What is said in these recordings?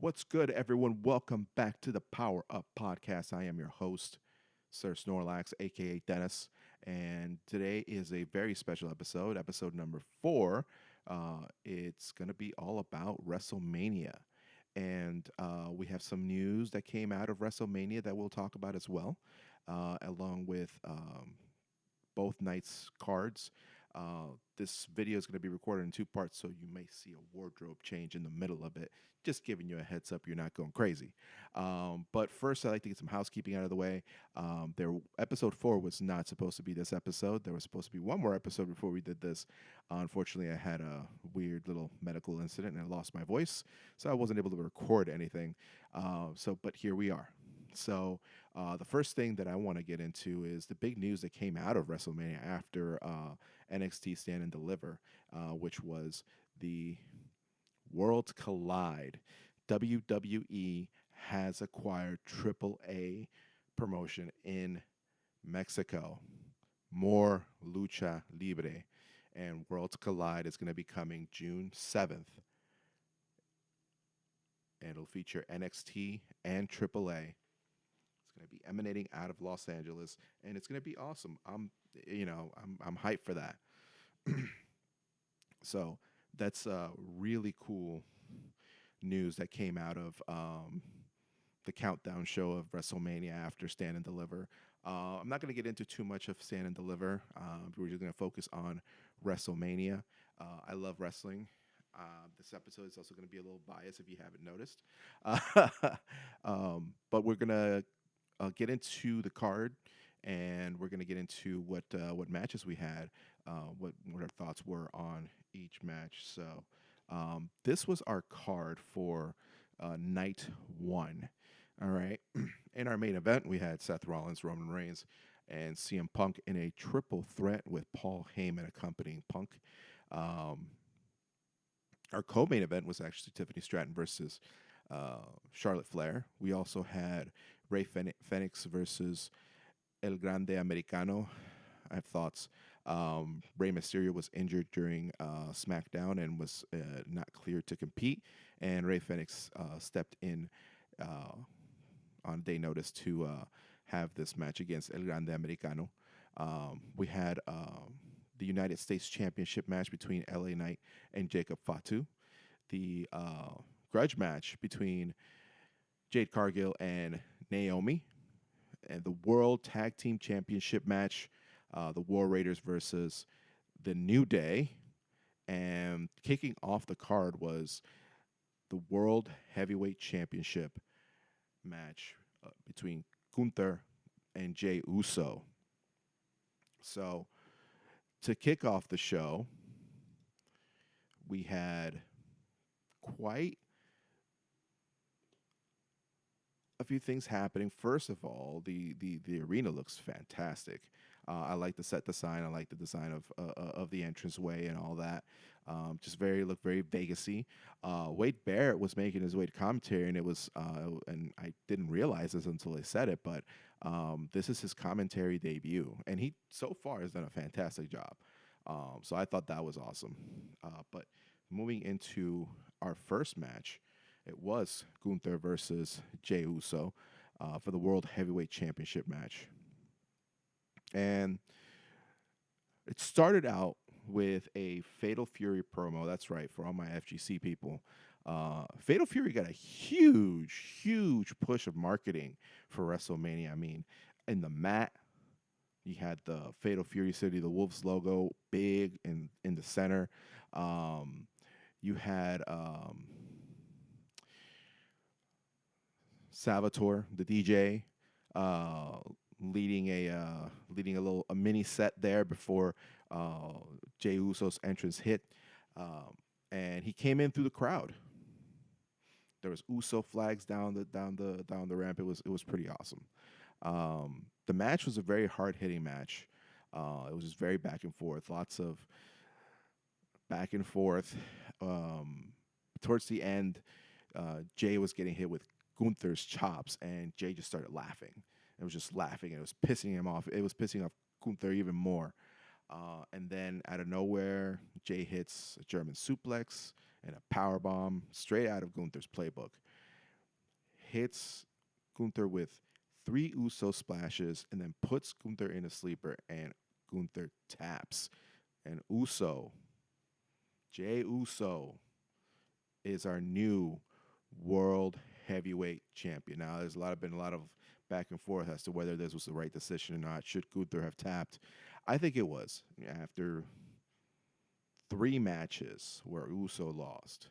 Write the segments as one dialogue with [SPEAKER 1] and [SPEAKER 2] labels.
[SPEAKER 1] What's good, everyone? Welcome back to the Power Up Podcast. I am your host, Sir Snorlax, aka Dennis, and today is a very special episode, episode number 4. It's going to be all about WrestleMania. And we have some news that came out of WrestleMania that we'll talk about as well, along with both nights' cards. This video is going to be recorded in two parts, so you may see a wardrobe change in the middle of it. Just giving you a heads up, you're not going crazy. But first, I'd like to get some housekeeping out of the way. Episode 4 was not supposed to be this episode. There was supposed to be one more episode before we did this. Unfortunately, I had a weird little medical incident and I lost my voice, so I wasn't able to record anything. But here we are. So the first thing that I want to get into is the big news that came out of WrestleMania after NXT Stand and Deliver, which was the Worlds Collide. WWE has acquired AAA promotion in Mexico. More Lucha Libre. And Worlds Collide is going to be coming June 7th. And it'll feature NXT and AAA. It's going to be emanating out of Los Angeles, and it's going to be awesome. I'm hyped for that. So that's really cool news that came out of the countdown show of WrestleMania after Stand and Deliver. I'm not going to get into too much of Stand and Deliver. We're just going to focus on WrestleMania. I love wrestling. This episode is also going to be a little biased if you haven't noticed. But we're going to get into the card, and we're going to get into what matches we had, what our thoughts were on each match. So this was our card for night 1. All right. In our main event, we had Seth Rollins, Roman Reigns, and CM Punk in a triple threat with Paul Heyman accompanying Punk. Our co-main event was actually Tiffany Stratton versus Charlotte Flair. We also had Rey Fenix versus El Grande Americano. I have thoughts. Rey Mysterio was injured during SmackDown and was not cleared to compete, and Rey Fenix stepped in on day notice to have this match against El Grande Americano. We had the United States Championship match between LA Knight and Jacob Fatu. The grudge match between Jade Cargill and Naomi. And the World Tag Team Championship match, the War Raiders versus the New Day. And kicking off the card was the World Heavyweight Championship match between Gunther and Jey Uso. So, to kick off the show, we had quite a few things happening. First of all, the arena looks fantastic. I like the set design. I like the design of the entranceway and all that. Just looked very Vegasy. Wade Barrett was making his way to commentary, and it was and I didn't realize this until they said it, but this is his commentary debut, and he so far has done a fantastic job. So I thought that was awesome. But moving into our first match, it was Gunther versus Jey Uso for the World Heavyweight Championship match. And it started out with a Fatal Fury promo. That's right, for all my FGC people. Fatal Fury got a huge push of marketing for WrestleMania. I mean, in the mat, you had the Fatal Fury City, the Wolves logo, big in the center. You had Salvatore, the DJ, leading a mini set there before Jey Uso's entrance hit, and he came in through the crowd. There was Uso flags down the ramp. It was pretty awesome. The match was a very hard hitting match. It was just very back and forth, lots of back and forth. Towards the end, Jay was getting hit with Gunther's chops, and Jay just started laughing. It was just laughing. It was pissing him off. It was pissing off Gunther even more. And then out of nowhere, Jay hits a German suplex and a power bomb straight out of Gunther's playbook. hits Gunther with three Uso splashes and then puts Gunther in a sleeper, and Gunther taps. And Jay Uso, is our new world heavyweight champion. Now, there's been a lot of back and forth as to whether this was the right decision or not. Should Gunther have tapped? I think it was. After three matches where Uso lost,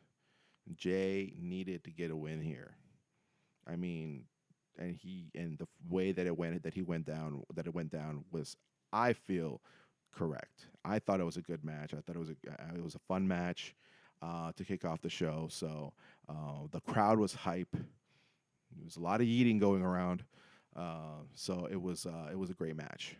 [SPEAKER 1] Jay needed to get a win here. I mean, and the way that it went down was, I feel, correct. I thought it was a good match. I thought it was a fun match to kick off the show. So the crowd was hype. There was a lot of eating going around. So it was a great match.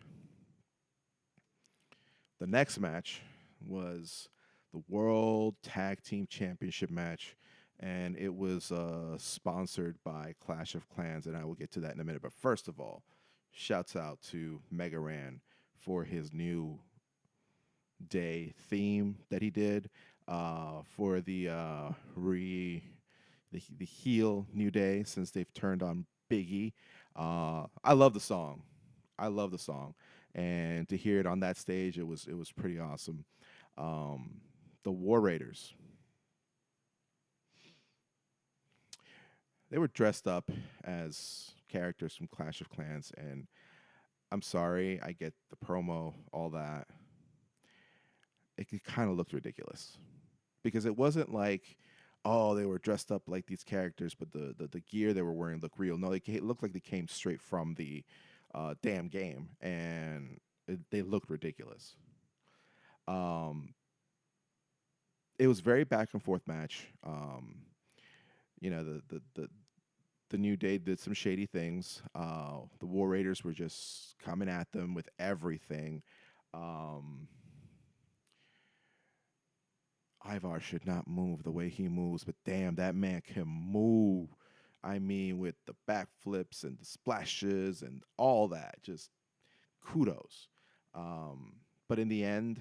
[SPEAKER 1] The next match was the World Tag Team Championship match, and it was sponsored by Clash of Clans, and I will get to that in a minute. But first of all, shouts out to Mega Ran for his new day theme that he did for the heel New Day, since they've turned on Biggie. I love the song. I love the song, and to hear it on that stage, it was pretty awesome. The War Raiders, they were dressed up as characters from Clash of Clans, and I'm sorry, I get the promo, all that. It kind of looked ridiculous because it wasn't like, oh, they were dressed up like these characters, but the gear they were wearing looked real. No, it looked like they came straight from the damn game, and they looked ridiculous. Um, it was very back and forth match. You know, the New Day did some shady things. The War Raiders were just coming at them with everything. Um, Ivar should not move the way he moves, but damn, that man can move. I mean, with the backflips and the splashes and all that, just kudos. Um, but in the end,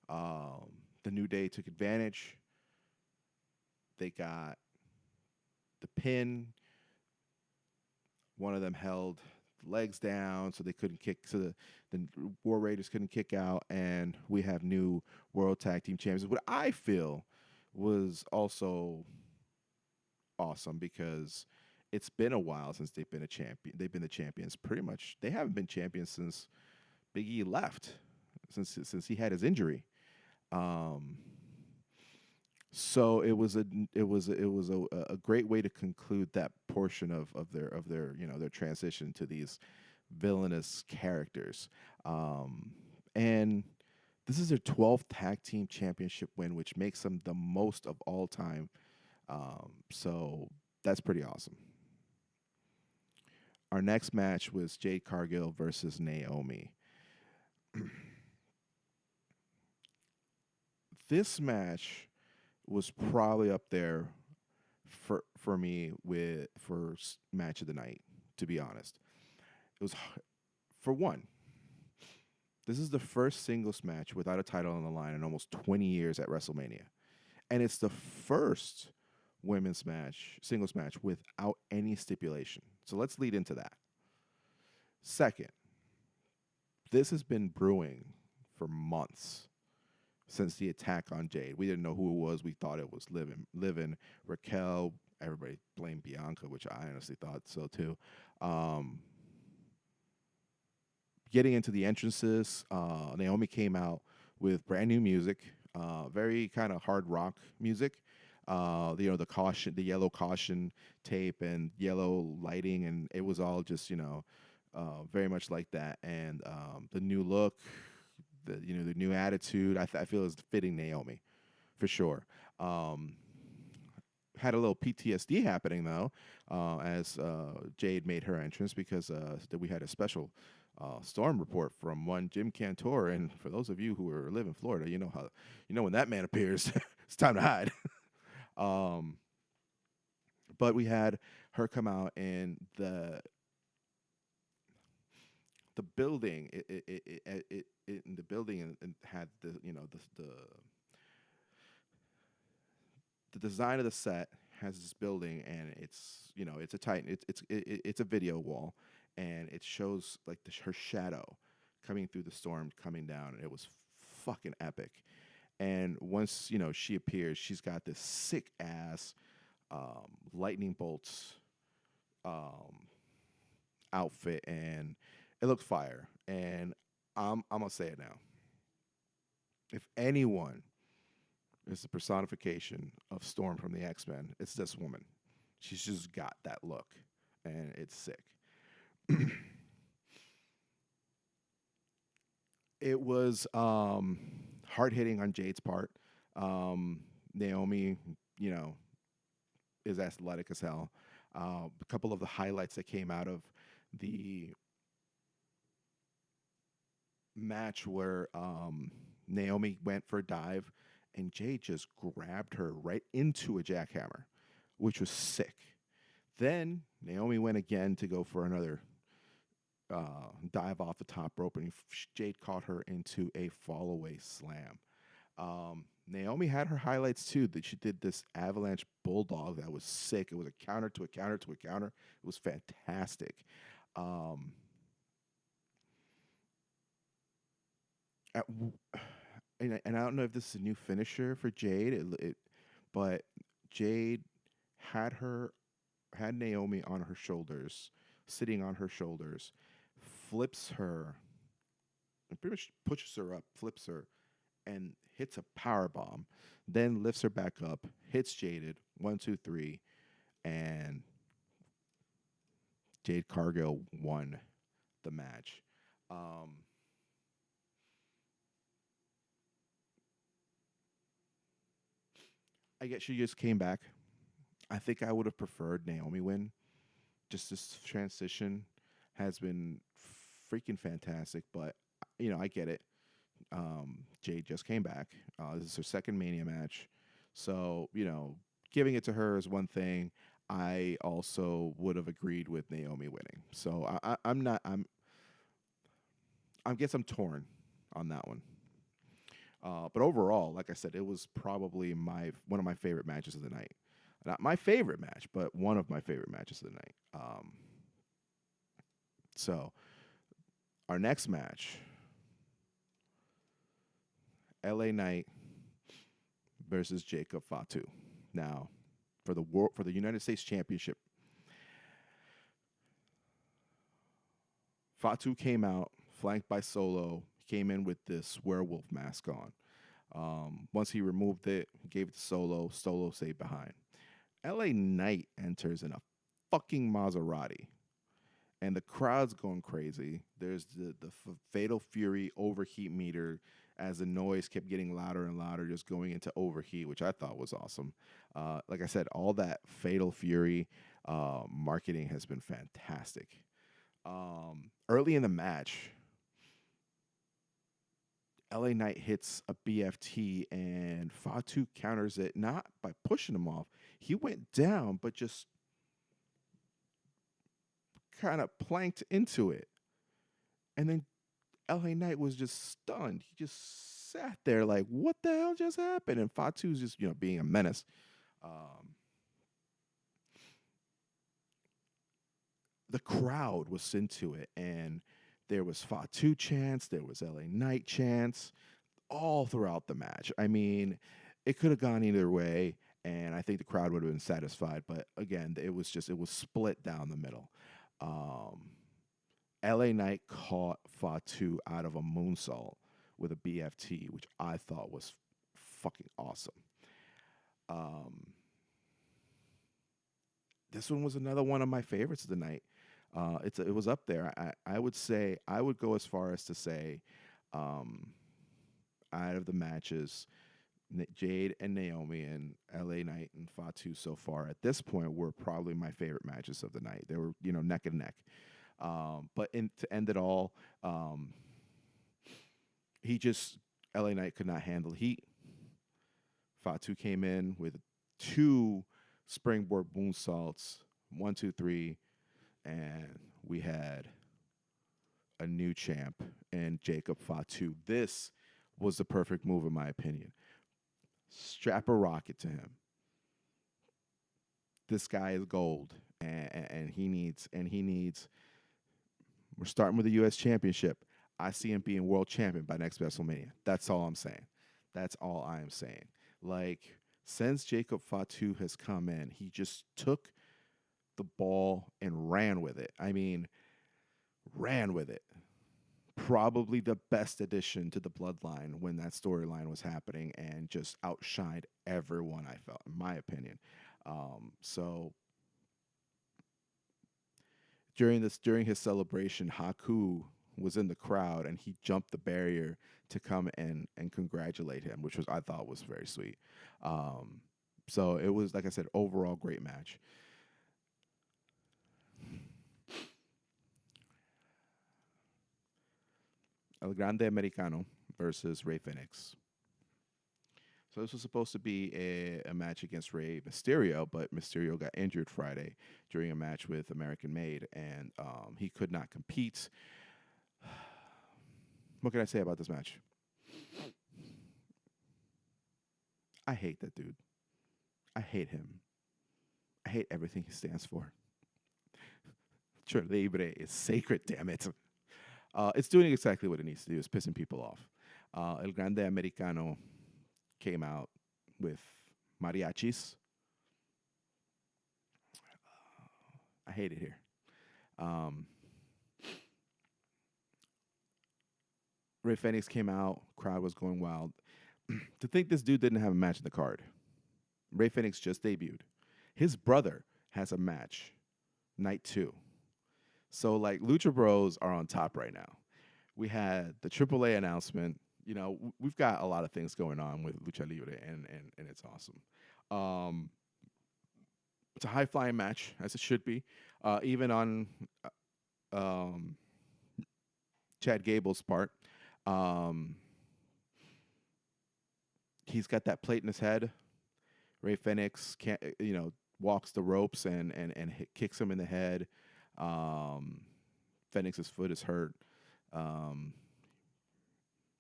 [SPEAKER 1] um, the New Day took advantage. They got the pin. One of them held the legs down so they couldn't kick, so the War Raiders couldn't kick out, and we have new World Tag Team Champions. What I feel was also awesome because it's been a while since they've been a champion. They've been the champions pretty much. They haven't been champions since Big E left, since he had his injury. Um, so it was a great way to conclude that portion of their their transition to these villainous characters. Um, and this is their 12th tag team championship win, which makes them the most of all time. So that's pretty awesome. Our next match was Jade Cargill versus Naomi. This match was probably up there for me with for match of the night. To be honest, it was for one. This is the first singles match without a title on the line in almost 20 years at WrestleMania, and it's the first women's match, singles match without any stipulation. So let's lead into that. Second, this has been brewing for months since the attack on Jade. We didn't know who it was. We thought it was Livin, Raquel. Everybody blamed Bianca, which I honestly thought so too. Um, Getting into the entrances, Naomi came out with brand new music, very kind of hard rock music. The yellow caution tape and yellow lighting, and it was all just very much like that. And the new look, the new attitude, I feel is fitting Naomi for sure. Had a little PTSD happening though, as Jade made her entrance because we had a special storm report from one Jim Cantor, and for those of you who live in Florida, when that man appears, it's time to hide. um, but we had her come out, and the building, in the building, and had the design of the set has this building, and it's a tight it's a video wall, and it shows like her shadow coming through the storm coming down, and it was fucking epic. And once she appears, she's got this sick ass lightning bolts um, outfit, and it looked fire. And I'm gonna say it now. If anyone is the personification of Storm from the X-Men, it's this woman. She's just got that look, and it's sick. It was hard hitting on Jade's part. Naomi, you know, is athletic as hell. A couple of the highlights that came out of the match where Naomi went for a dive, and Jade just grabbed her right into a jackhammer, which was sick. Then Naomi went again to go for another dive off the top rope, and Jade caught her into a fall away slam. Naomi had her highlights too. That she did this avalanche bulldog that was sick. It was a counter to a counter to a counter. It was fantastic. Um, at, and I don't know if this is a new finisher for Jade, but Jade had her had Naomi on her shoulders, sitting on her shoulders, flips her, and pretty much pushes her up, flips her, and hits a power bomb. Then lifts her back up, hits Jaded, 1, 2, 3, and Jade Cargill won the match. Um, I guess she just came back. I think I would have preferred Naomi win. Just this transition has been freaking fantastic, but I get it. Jade just came back. This is her second Mania match, so giving it to her is one thing. I also would have agreed with Naomi winning. So I'm not. I guess I'm torn on that one. But overall, like I said, it was probably one of my favorite matches of the night. Not my favorite match, but one of my favorite matches of the night. So our next match, LA Knight versus Jacob Fatu. Now, for the United States Championship, Fatu came out flanked by Solo. Came in with this werewolf mask on. Once he removed it, gave it to Solo. Solo stayed behind. LA Knight enters in a fucking Maserati, and the crowd's going crazy. There's the Fatal Fury overheat meter as the noise kept getting louder and louder, just going into overheat, which I thought was awesome. Like I said, all that Fatal Fury marketing has been fantastic. Early in the match, LA Knight hits a BFT, and Fatu counters it not by pushing him off. He went down, but just kind of planked into it. And then LA Knight was just stunned. He just sat there like, what the hell just happened? And Fatu's just, being a menace. The crowd was into it, and there was Fatu chants, there was LA Knight chants, all throughout the match. I mean, it could have gone either way, and I think the crowd would have been satisfied. But again, it was split down the middle. LA Knight caught Fatu out of a moonsault with a BFT, which I thought was fucking awesome. This one was another one of my favorites of the night. It was up there. I would say I would go as far as to say, out of the matches, Jade and Naomi and LA Knight and Fatu so far at this point were probably my favorite matches of the night. They were neck and neck. But to end it all, LA Knight could not handle heat. Fatu came in with 2 springboard moonsaults, 1, 2, 3, and we had a new champ and Jacob Fatu. This was the perfect move in my opinion. Strap a rocket to him. this guy is gold, and he needs. We're starting with the U.S. Championship. I see him being world champion by next WrestleMania. That's all I'm saying. That's all I am saying. Like, since Jacob Fatu has come in, he just took the ball and ran with it. I mean, ran with it. Probably the best addition to the bloodline when that storyline was happening, and just outshined everyone, I felt, in my opinion. So during his celebration, Haku was in the crowd and he jumped the barrier to come and congratulate him, which was I thought was very sweet. Um, so it was, like I said, overall great match. El Grande Americano versus Rey Fenix. So this was supposed to be a match against Rey Mysterio, but Mysterio got injured Friday during a match with American Made, and he could not compete. What can I say about this match? I hate that dude. I hate him. I hate everything he stands for. Lucha Libre is sacred, damn it. It's doing exactly what it needs to do. It's pissing people off. El Grande Americano came out with mariachis. I hate it here. Um, Ray Phoenix came out. Crowd was going wild. To think this dude didn't have a match in the card. Ray Phoenix just debuted. His brother has a match, night two. So, like, Lucha Bros are on top right now. We had the AAA announcement. You know, we've got a lot of things going on with Lucha Libre, and it's awesome. Um, it's a high flying match, as it should be. Even on um, Chad Gable's part, um, he's got that plate in his head. Ray Phoenix can't, walks the ropes and kicks him in the head. Um, Phoenix's foot is hurt. Um,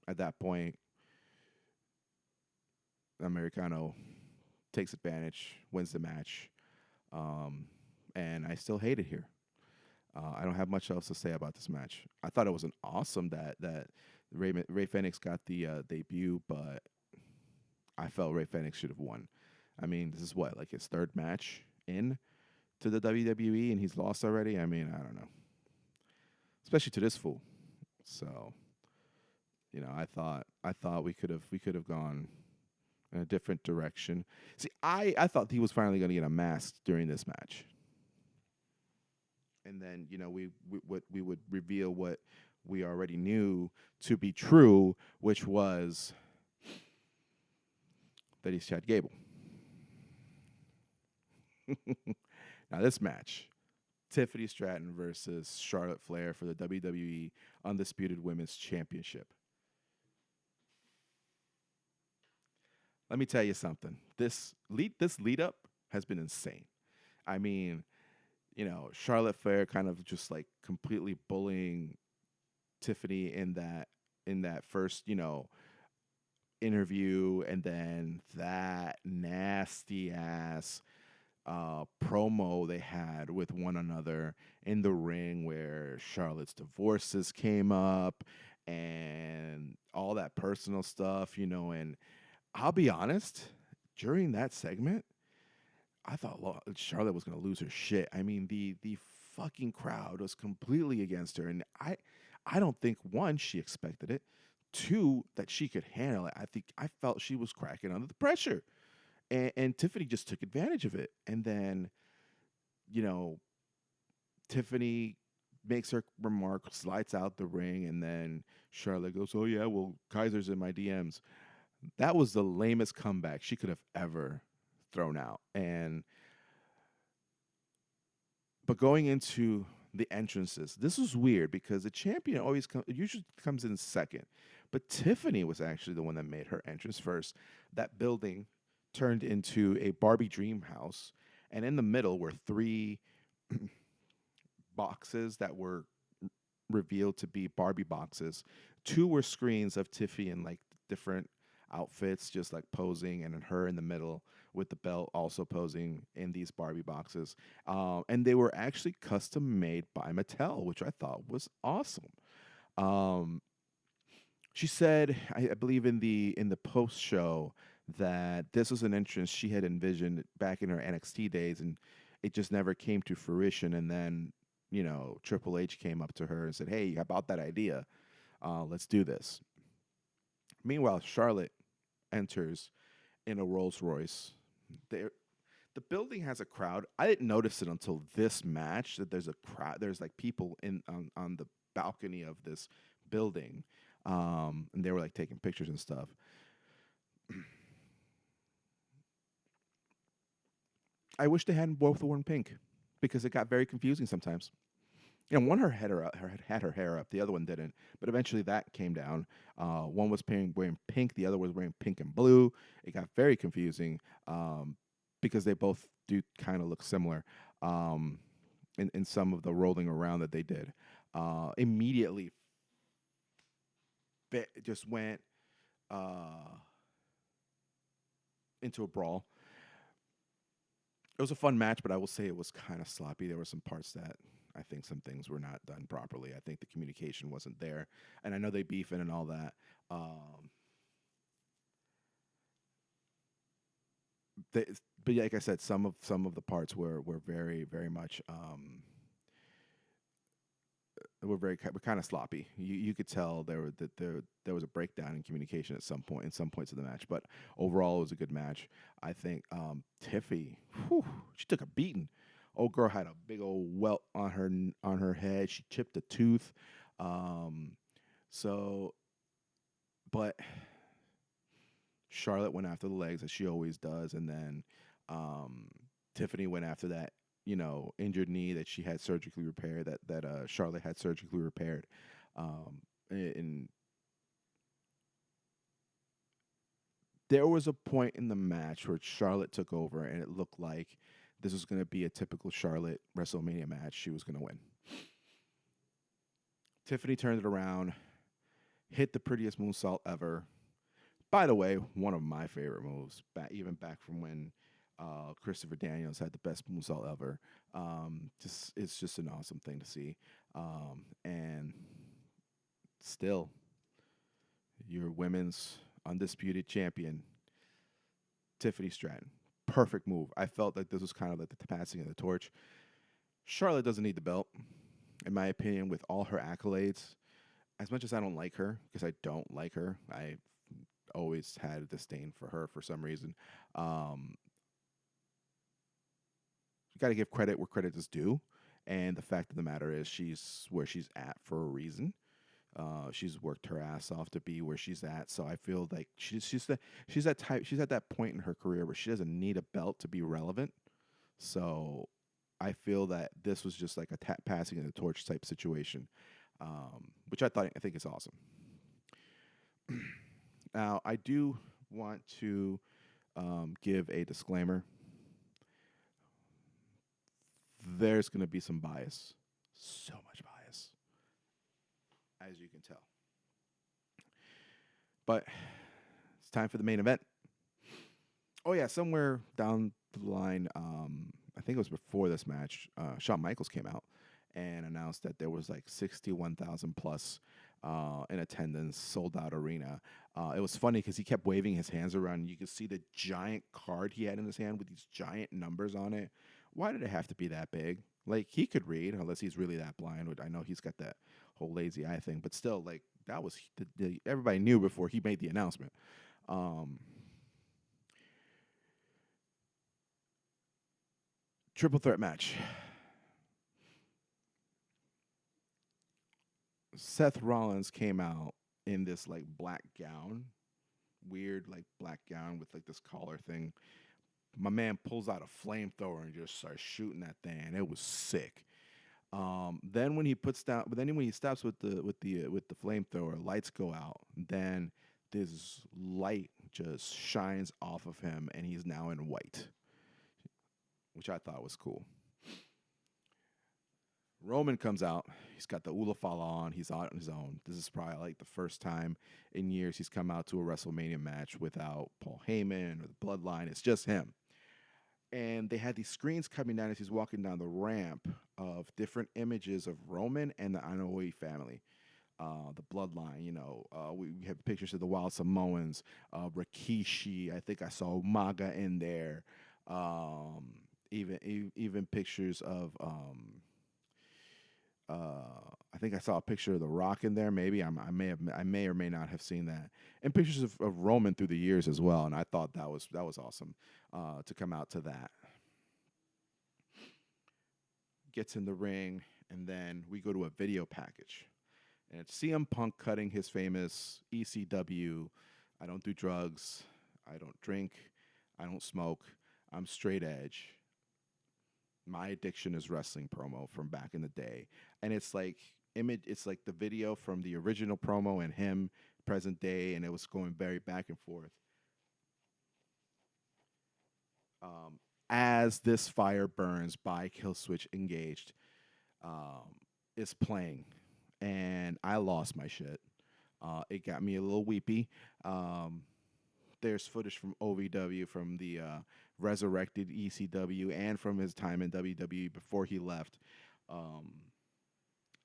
[SPEAKER 1] at that point, Americano takes advantage, wins the match, um, and I still hate it here. I don't have much else to say about this match. I thought it was an awesome that Ray Phoenix got the debut, but I felt Ray Phoenix should have won. I mean, this is what, like, his third match in to the WWE, and he's lost already. I mean, I don't know, especially to this fool. So, I thought we could have gone in a different direction. See, I thought he was finally going to get unmasked during this match, and then we would reveal what we already knew to be true, which was that he's Chad Gable. Now this match, Tiffany Stratton versus Charlotte Flair for the WWE Undisputed Women's Championship. Let me tell you something. This lead up has been insane. I mean, Charlotte Flair kind of just like completely bullying Tiffany in that first, interview, and then that nasty ass promo they had with one another in the ring where Charlotte's divorces came up and all that personal stuff, and I'll be honest, during that segment, I thought Charlotte was going to lose her shit. I mean, the fucking crowd was completely against her, and I don't think, one, she expected it, two, that she could handle it. I felt she was cracking under the pressure, and Tiffany just took advantage of it. And then, you know, Tiffany makes her remark, slides out the ring, and then Charlotte goes, "Oh yeah, well, Kaiser's in my DMs." That was the lamest comeback she could have ever thrown out. But going into the entrances, this was weird because the champion usually comes in second, but Tiffany was actually the one that made her entrance first. That building turned into a Barbie dream house, and in the middle were three boxes that were revealed to be Barbie boxes. Two were screens of Tiffany in like different outfits, just like posing, and her in the middle with the belt also posing in these Barbie boxes. And they were actually custom made by Mattel, which I thought was awesome. Um, she said, I believe in the post show that this was an entrance she had envisioned back in her NXT days, and it just never came to fruition. And then, Triple H came up to her and said, "Hey, how about that idea? Let's do this." Meanwhile, Charlotte enters in a Rolls Royce. There, the building has a crowd. I didn't notice it until this match that there's a crowd. There's like people in on the balcony of this building, and they were like taking pictures and stuff. I wish they hadn't both worn pink because it got very confusing sometimes. One her head had her hair up, the other one didn't. But eventually that came down. One was wearing pink, the other was wearing pink and blue. It got very confusing because they both do kind of look similar in some of the rolling around that they did. Immediately, just went uh, into a brawl. It was a fun match, but I will say it was kind of sloppy. There were some parts that I think some things were not done properly. I think the communication wasn't there, and I know they beefing and all that. Um, they, but like I said, some of the parts were very much were kind of sloppy. You could tell there was a breakdown in communication at some point in some points of the match. But overall, it was a good match. I think Tiffy, whew, she took a beating. Old girl had a big old welt on her head. She chipped a tooth. Um, so, but Charlotte went after the legs as she always does, and then um, Tiffany went after that injured knee that she had surgically repaired, that Charlotte had surgically repaired, and there was a point in the match where Charlotte took over, and it looked like this was going to be a typical Charlotte WrestleMania match. She was going to win. Tiffany turned it around, hit the prettiest moonsault ever. By the way, one of my favorite moves, even back from when Christopher Daniels had the best moonsault ever. Just it's just an awesome thing to see. And still, your women's undisputed champion, Tiffany Stratton. Perfect move. I felt like this was kind of like the passing of the torch. Charlotte doesn't need the belt, in my opinion, with all her accolades. As much as I don't like her, because I don't like her, I always had a disdain for her for some reason. Um, you got to give credit where credit is due. And the fact of the matter is, she's where she's at for a reason. She's worked her ass off to be where she's at. So I feel like she's at that point in her career where she doesn't need a belt to be relevant. So I feel that this was just like a passing of the torch type situation, which I think is awesome. Now I do want to give a disclaimer. There's going to be some bias, so much bias, as you can tell. But it's time for the main event. Oh yeah, somewhere down the line, I think it was before this match, Shawn Michaels came out and announced that there was like 61,000 plus in attendance, sold out arena. It was funny because he kept waving his hands around. And you could see the giant card he had in his hand with these giant numbers on it. Why did it have to be that big? Like he could read, unless he's really that blind. Which I know he's got that whole lazy eye thing, but still, like that was everybody knew before he made the announcement. Um, Triple threat match. Seth Rollins came out in this like black gown, weird like black gown with like this collar thing. My man pulls out a flamethrower and just starts shooting that thing. It was sick. Then when he puts down, but then when he stops with the flamethrower, lights go out. Then this light just shines off of him, and he's now in white, which I thought was cool. Roman comes out. He's got the Ulafala on. He's out on his own. This is probably like the first time in years he's come out to a WrestleMania match without Paul Heyman or the Bloodline. It's just him. and they had these screens coming down as he's walking down the ramp of different images of Roman and the Anoa'i family, the bloodline. We have pictures of the Wild Samoans, Rikishi. I think I saw Umaga in there. Um, even pictures of I think I saw a picture of The Rock in there. Maybe I may or may not have seen that, and pictures of Roman through the years as well. And I thought that was awesome to come out to that. Gets in the ring, and then we go to a video package, and it's CM Punk cutting his famous ECW. I don't do drugs. I don't drink. I don't smoke. I'm straight edge. My addiction is wrestling promo from back in the day, and it's like it's like the video from the original promo and him present day, and it was going very back and forth. um, as This Fire Burns by Killswitch Engaged is playing, and I lost my shit. It got me a little weepy. um, there's footage from OVW, from the resurrected ECW, and from his time in WWE before he left. Um,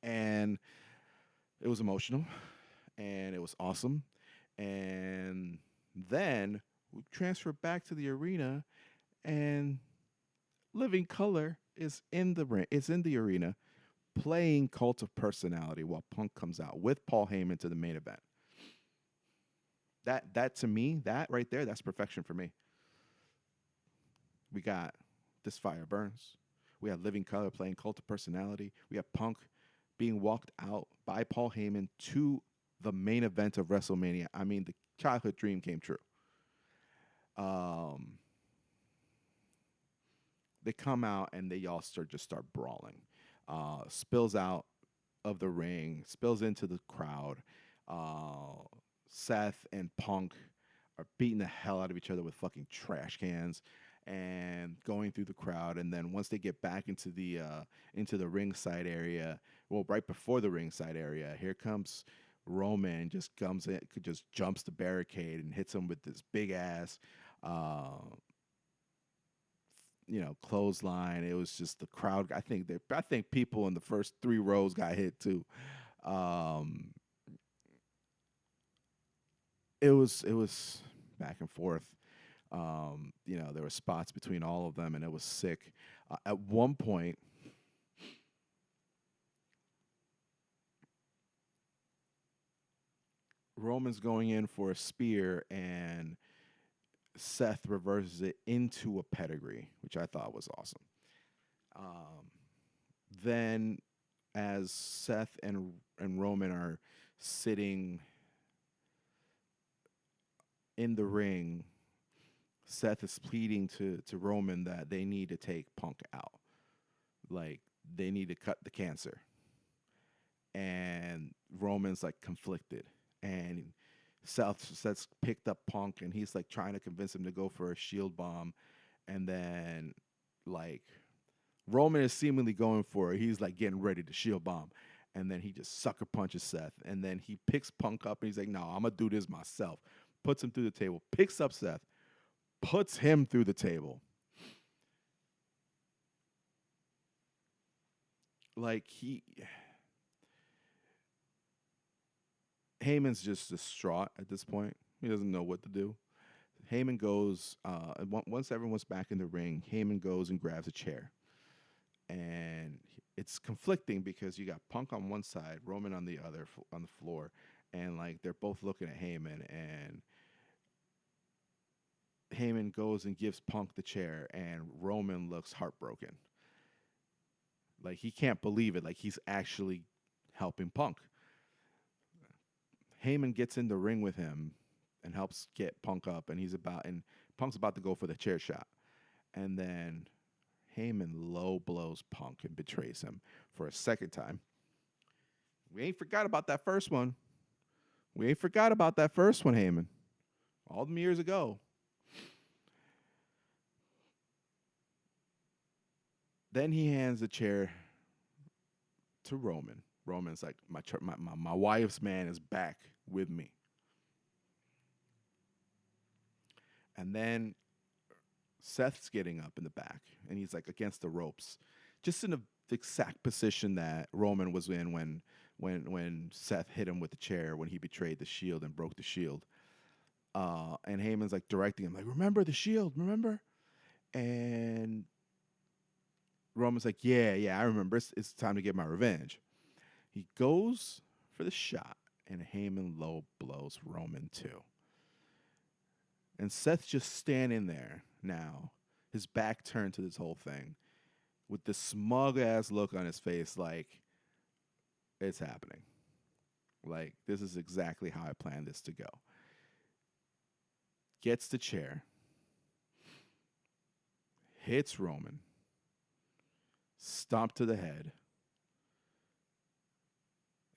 [SPEAKER 1] and it was emotional, and it was awesome. And then we transferred back to the arena, and Living Color is in the ring. It's in the arena playing Cult of Personality while Punk comes out with Paul Heyman to the main event. That to me, that right there, that's perfection for me. We got This Fire Burns. We have Living Color playing Cult of Personality. We have Punk being walked out by Paul Heyman to the main event of WrestleMania. I mean, the childhood dream came true. Um, they come out and they all start brawling. Spills out of the ring, spills into the crowd. Uh, Seth and Punk are beating the hell out of each other with fucking trash cans and going through the crowd. And then once they get back into the ringside area, well, right before the ringside area, here comes Roman. Just jumps the barricade and hits him with this big ass. Uh, clothesline. It was just the crowd. I think people in the first three rows got hit too. Um, it was back and forth. There were spots between all of them, and it was sick. At one point, Roman's going in for a spear, and Seth reverses it into a pedigree, which I thought was awesome. Um, then, as Seth and Roman are sitting in the ring, Seth is pleading to Roman that they need to take Punk out. Like, they need to cut the cancer. And Roman's like conflicted. And Seth's picked up Punk, and he's like trying to convince him to go for a shield bomb. And then, like, Roman is seemingly going for it. He's like getting ready to shield bomb. And then he just sucker punches Seth. And then he picks Punk up, and he's like, no, I'm going to do this myself. Puts him through the table, picks up Seth, puts him through the table. Like, Heyman's just distraught at this point. He doesn't know what to do. Heyman goes, once everyone's back in the ring, Heyman goes and grabs a chair. And it's conflicting because you got Punk on one side, Roman on the other, on the floor. And, like, they're both looking at Heyman. And Heyman goes and gives Punk the chair, and Roman looks heartbroken. Like, he can't believe it. Like, he's actually helping Punk. Heyman gets in the ring with him and helps get Punk up, and Punk's about to go for the chair shot. And then Heyman low blows Punk and betrays him for a second time. We ain't forgot about that first one. Heyman. All them years ago. Then he hands the chair to Roman. Roman's like, my wife's man is back with me. And then Seth's getting up in the back, and he's like against the ropes, just in the exact position that Roman was in when Seth hit him with the chair when he betrayed the Shield and broke the Shield. And Heyman's like directing him, like, "Remember the Shield, remember?" And Roman's like, "Yeah, yeah, I remember. It's time to get my revenge." He goes for the shot, and Heyman low blows Roman too. And Seth's just standing there now, his back turned to this whole thing, with this smug ass look on his face, like it's happening. Like, this is exactly how I planned this to go. Gets the chair, hits Roman, stomp to the head,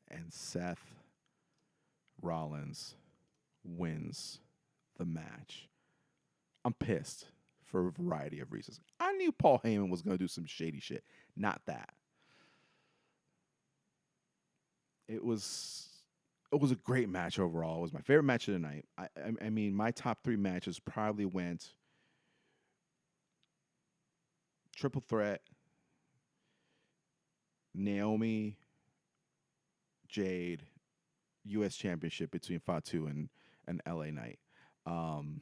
[SPEAKER 1] and Seth Rollins wins the match. I'm pissed for a variety of reasons. I knew Paul Heyman was going to do some shady shit. Not that. It was a great match overall. It was my favorite match of the night. I mean, my top 3 matches probably went triple threat, Naomi, Jade, U.S. Championship between Fatu and L.A. Knight. Um,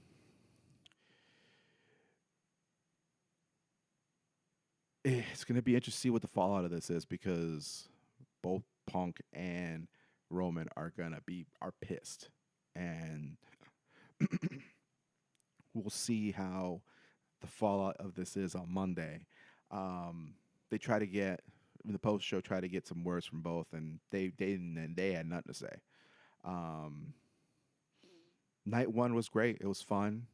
[SPEAKER 1] it's going to be interesting to see what the fallout of this is, because both Punk and Roman are pissed, and we'll see how the fallout of this is on Monday. They try to get in the post show, try to get some words from both, and they had nothing to say. Um, Night 1 was great. It was fun.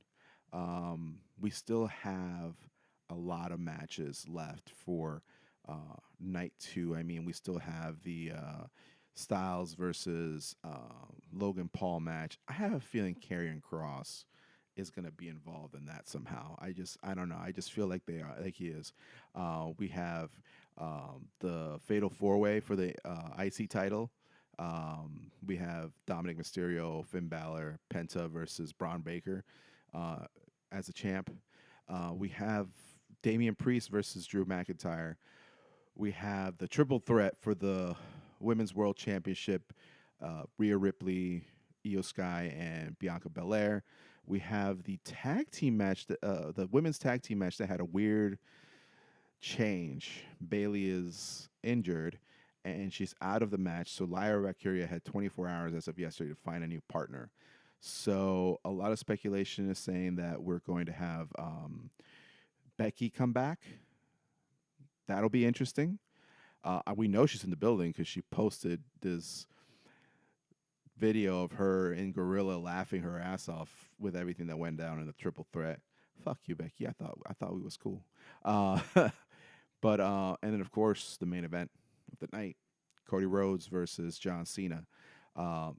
[SPEAKER 1] We still have a lot of matches left for night 2. I mean, we still have the Styles versus Logan Paul match. I have a feeling Karrion Kross is going to be involved in that somehow. I don't know. I just feel like like he is. We have the Fatal 4-Way for the IC title. We have Dominic Mysterio, Finn Balor, Penta versus Braun Baker as a champ. We have Damian Priest versus Drew McIntyre. We have the triple threat for the Women's World Championship, Rhea Ripley, Io Sky, and Bianca Belair. We have the tag team match, the women's tag team match that had a weird change. Bayley is injured, and she's out of the match. So Lyra Valkyria had 24 hours as of yesterday to find a new partner. So a lot of speculation is saying that we're going to have Becky come back. That'll be interesting. We know she's in the building because she posted this video of her in Gorilla laughing her ass off with everything that went down in the triple threat. Fuck you, Becky. I thought we was cool. But and then of course the main event of the night, Cody Rhodes versus John Cena.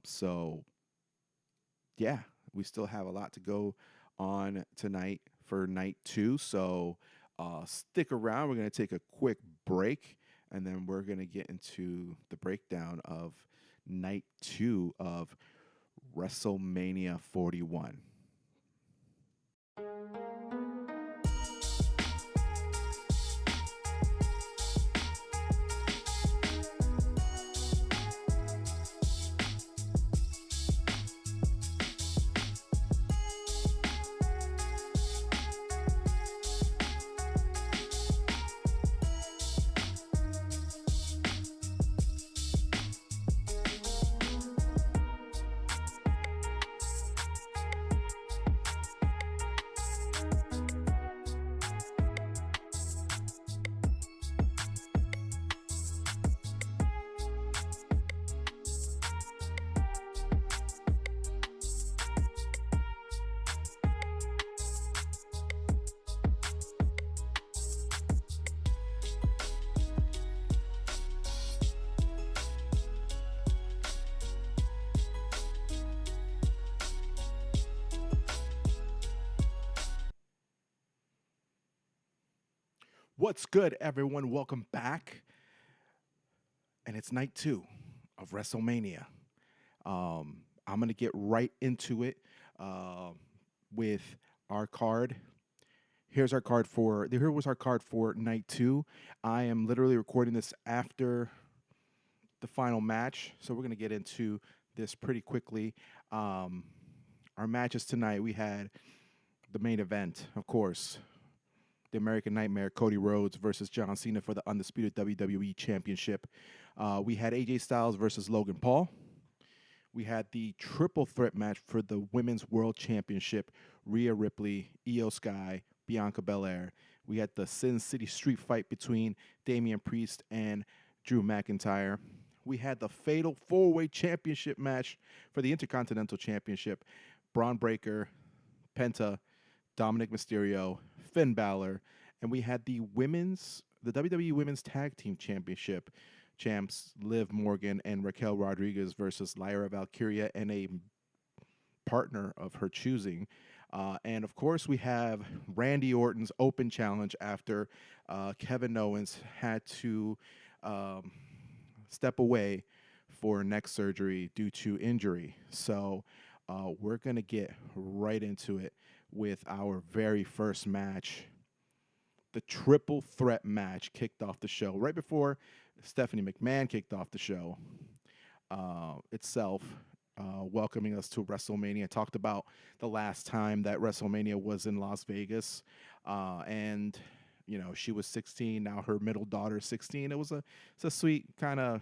[SPEAKER 1] So yeah, we still have a lot to go on tonight for night 2. So stick around. We're going to take a quick break, and then we're going to get into the breakdown of night 2 of WrestleMania 41. What's good, everyone? Welcome back. And it's night 2 of WrestleMania. I'm going to get right into it with our card. Here was our card for night two. I am literally recording this after the final match, so we're gonna get into this pretty quickly. Um, our matches tonight, we had the main event, of course, the American Nightmare, Cody Rhodes versus John Cena for the undisputed WWE Championship. We had AJ Styles versus Logan Paul. We had the triple threat match for the Women's World Championship, Rhea Ripley, Io Sky, Bianca Belair. We had the Sin City Street Fight between Damian Priest and Drew McIntyre. We had the Fatal 4-Way Championship match for the Intercontinental Championship, Braun Breaker, Penta, Dominic Mysterio, Finn Balor, and we had the WWE Women's Tag Team Championship champs Liv Morgan and Raquel Rodriguez versus Lyra Valkyria and a partner of her choosing. And of course, we have Randy Orton's open challenge after Kevin Owens had to step away for neck surgery due to injury. So we're going to get right into it with our very first match. The triple threat match kicked off the show right before Stephanie McMahon kicked off the show itself, welcoming us to WrestleMania. Talked about the last time that WrestleMania was in Las Vegas, and you know she was 16. Now her middle daughter is 16. It's a sweet kind of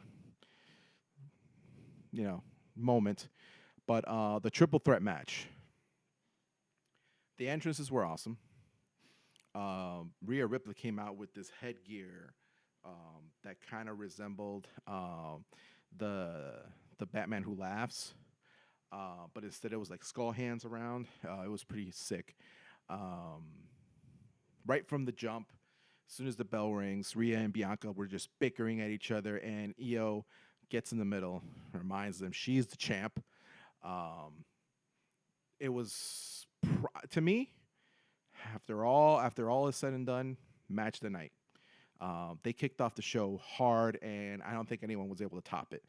[SPEAKER 1] moment. But the triple threat match, the entrances were awesome. Rhea Ripley came out with this headgear that kind of resembled the Batman Who Laughs, but instead it was like skull hands around. It was pretty sick. Right from the jump, as soon as the bell rings, Rhea and Bianca were just bickering at each other, and Io gets in the middle, reminds them she's the champ. It was to me, after all is said and done, match of the night. They kicked off the show hard, and I don't think anyone was able to top it.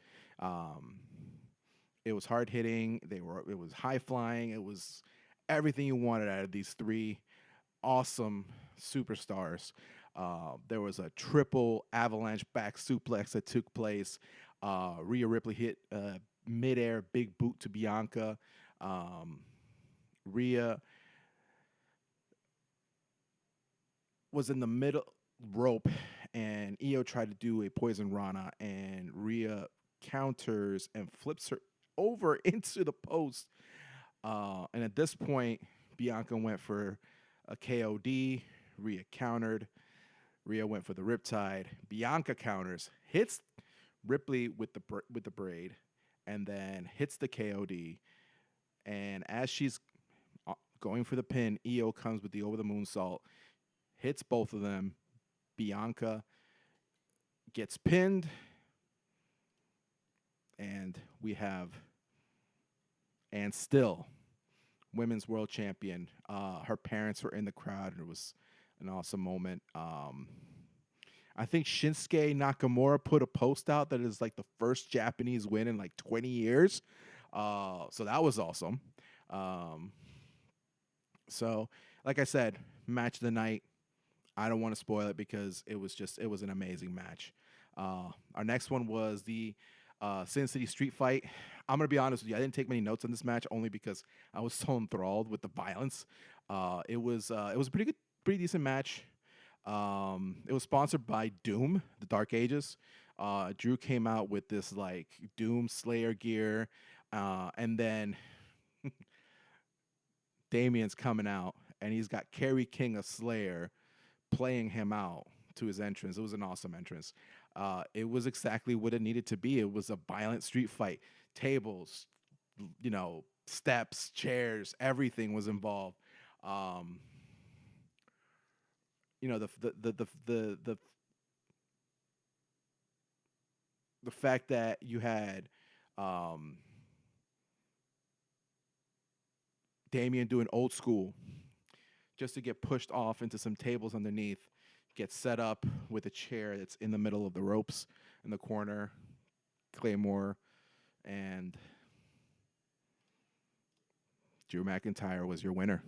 [SPEAKER 1] It was hard hitting. It was high flying. It was everything you wanted out of these three awesome superstars. There was a triple avalanche back suplex that took place. Rhea Ripley hit midair big boot to Bianca. Rhea was in the middle rope, and Io tried to do a poison Rana, and Rhea counters and flips her over into the post. And at this point, Bianca went for a KOD. Rhea countered. Rhea went for the Riptide. Bianca counters, hits Ripley with the braid, and then hits the KOD. And as she's going for the pin, Io comes with the over the moonsault, hits both of them. Bianca gets pinned, and we have, and still, women's world champion. Her parents were in the crowd, and it was an awesome moment. I think Shinsuke Nakamura put a post out that is like the first Japanese win in like 20 years. So that was awesome. So, like I said, match of the night. I don't want to spoil it because it was an amazing match. Our next one was the Sin City Street Fight. I'm gonna be honest with you. I didn't take many notes on this match only because I was so enthralled with the violence. It was a pretty decent match. It was sponsored by Doom, the Dark Ages. Drew came out with this like Doom Slayer gear, and then Damien's coming out, and he's got Kerry King of Slayer playing him out to his entrance. It was an awesome entrance. It was exactly what it needed to be. It was a violent street fight. Tables, steps, chairs, everything was involved. The fact that you had Damien doing old school just to get pushed off into some tables underneath, get set up with a chair that's in the middle of the ropes in the corner, Claymore, and Drew McIntyre was your winner.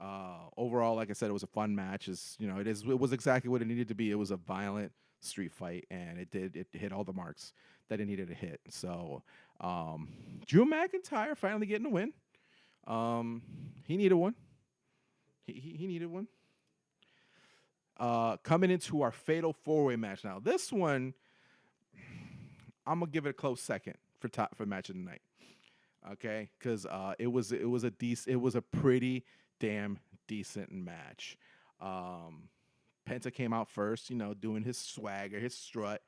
[SPEAKER 1] Overall, like I said, it was a fun match. It was exactly what it needed to be. It was a violent street fight, and it hit all the marks that it needed to hit. So, um, Drew McIntyre finally getting a win. He needed one. He needed one. Coming into our fatal four-way match now. This one, I'm gonna give it a close second for match of the night. Okay, because it was a pretty damn decent match. Um, Penta came out first, doing his swagger, his strut.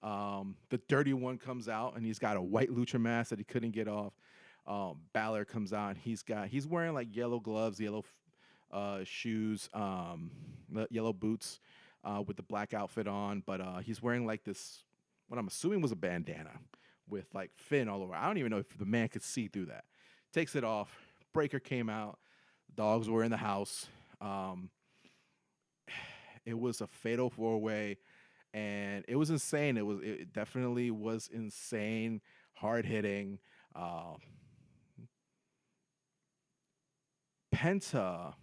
[SPEAKER 1] The dirty one comes out and he's got a white lucha mask that he couldn't get off. Balor comes out and he's wearing like yellow gloves, yellow shoes, yellow boots, with the black outfit on, but he's wearing like this, what I'm assuming was a bandana with like Finn all over. I don't even know if the man could see through that. Takes it off. Breaker came out. Dogs were in the house. It was a fatal four way, and it was insane. It definitely was insane, hard hitting. Penta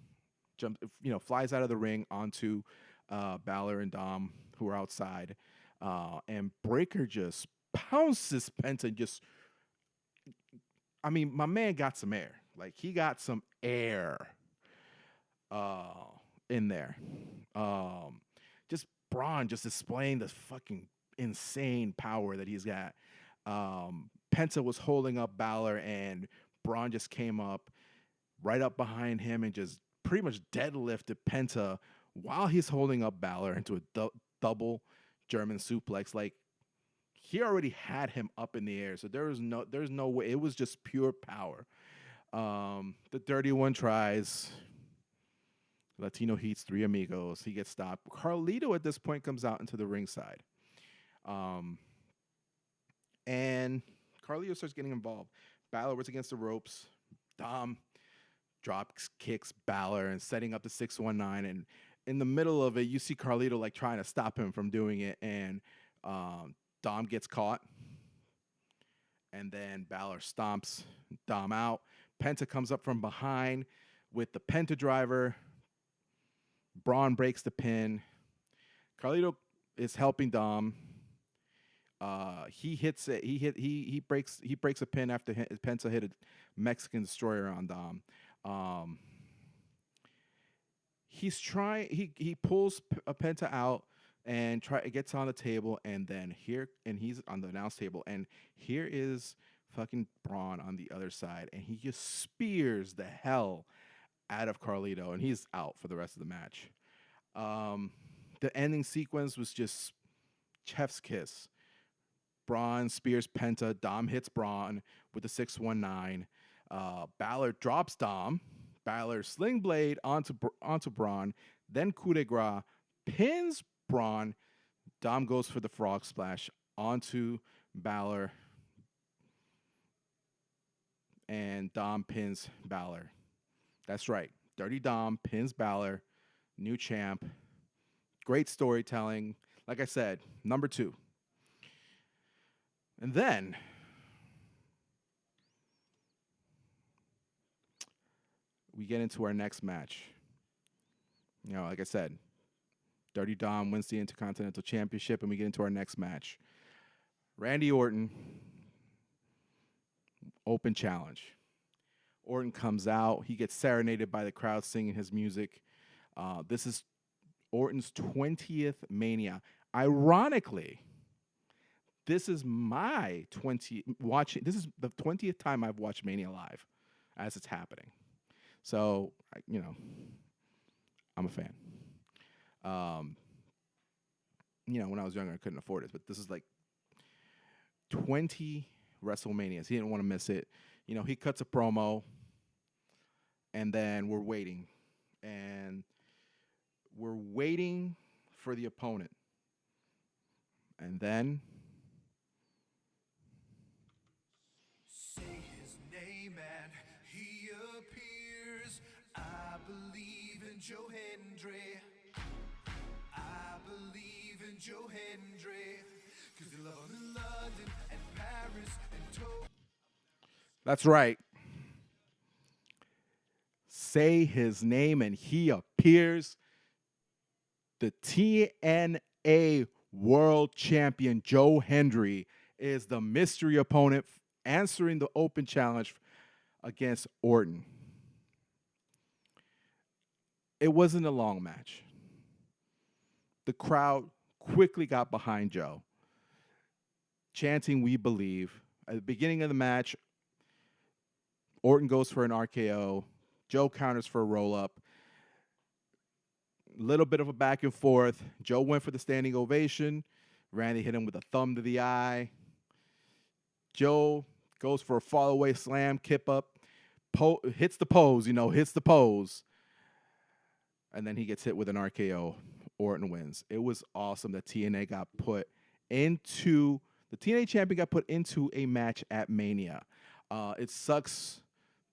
[SPEAKER 1] flies out of the ring onto Balor and Dom, who are outside, and Breaker just pounces Penta. My man got some air. Like he got some air uh, in there. Just Braun just displaying the fucking insane power that he's got. Penta was holding up Balor, and Braun just came up right up behind him and just pretty much deadlifted Penta while he's holding up Balor into a double German suplex. Like he already had him up in the air, so there's no way. It was just pure power. The dirty one tries. Latino Heat's Three Amigos. He gets stopped. Carlito at this point comes out into the ringside. And Carlito starts getting involved. Balor was against the ropes. Dom drops kicks Balor and setting up the 619. And in the middle of it, you see Carlito like trying to stop him from doing it. And Dom gets caught. And then Balor stomps Dom out. Penta comes up from behind with the Penta driver. Braun breaks the pin. Carlito is helping Dom. He hits it. He breaks a pin after Penta hit a Mexican destroyer on Dom. He's trying. He pulls a Penta out and gets on the table, and then he's on the announce table, and here is fucking Braun on the other side, and he just spears the hell out of Carlito, and he's out for the rest of the match. The ending sequence was just chef's kiss. Braun spears Penta. Dom hits Braun with the 619. Balor drops Dom. Balor sling blade onto Braun. Then coup de grace pins Braun. Dom goes for the frog splash onto Balor. And Dom pins Balor. That's right. Dirty Dom pins Balor. New champ. Great storytelling. Like I said, number 2. And then we get into our next match. Like I said, Dirty Dom wins the Intercontinental Championship, and we get into our next match. Randy Orton, open challenge. Orton comes out. He gets serenaded by the crowd singing his music. This is Orton's 20th Mania. Ironically, this is my 20 watching. This is the 20th time I've watched Mania live, as it's happening. So I'm a fan. When I was younger, I couldn't afford it, but this is like 20 WrestleManias. He didn't want to miss it. He cuts a promo, and then we're waiting, for the opponent, and then
[SPEAKER 2] say his name and he appears. I believe in Joe Hendry. I believe in Joe Hendry. Cause they love him in London and Paris and Tokyo.
[SPEAKER 1] that's right. say his name and he appears. The TNA World Champion Joe Hendry is the mystery opponent answering the open challenge against Orton. It wasn't a long match. The crowd quickly got behind Joe, chanting, "We believe." At the beginning of the match, Orton goes for an RKO. Joe counters for a roll up. Little bit of a back and forth. Joe went for the standing ovation. Randy hit him with a thumb to the eye. Joe goes for a fall away slam, kip up, hits the pose, hits the pose. And then he gets hit with an RKO. Orton wins. It was awesome that TNA got put into, the TNA champion got put into a match at Mania. It sucks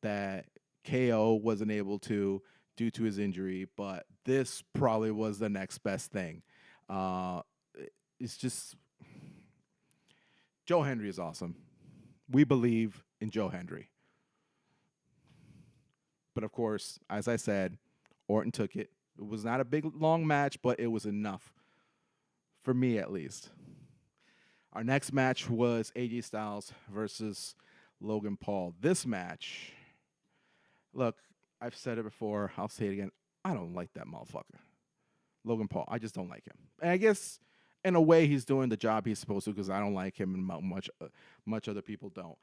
[SPEAKER 1] that KO wasn't able to due to his injury, but this probably was the next best thing. It's just, Joe Hendry is awesome. We believe in Joe Hendry. But of course, as I said, Orton took it. It was not a big, long match, but it was enough, for me at least. Our next match was AJ Styles versus Logan Paul. This match, look, I've said it before. I'll say it again. I don't like that motherfucker. Logan Paul. I just don't like him. And I guess in a way he's doing the job he's supposed to because I don't like him and much other people don't.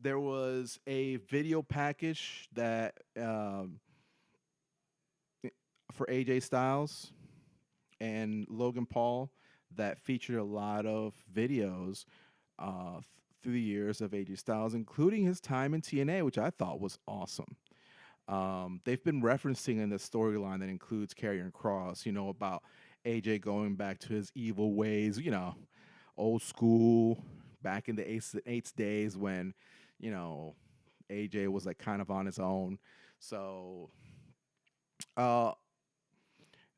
[SPEAKER 1] There was a video package that for AJ Styles and Logan Paul that featured a lot of videos through the years of AJ Styles, including his time in TNA, which I thought was awesome. They've been referencing in the storyline that includes Karrion Kross, about AJ going back to his evil ways, old school, back in the eights days when, AJ was like kind of on his own. So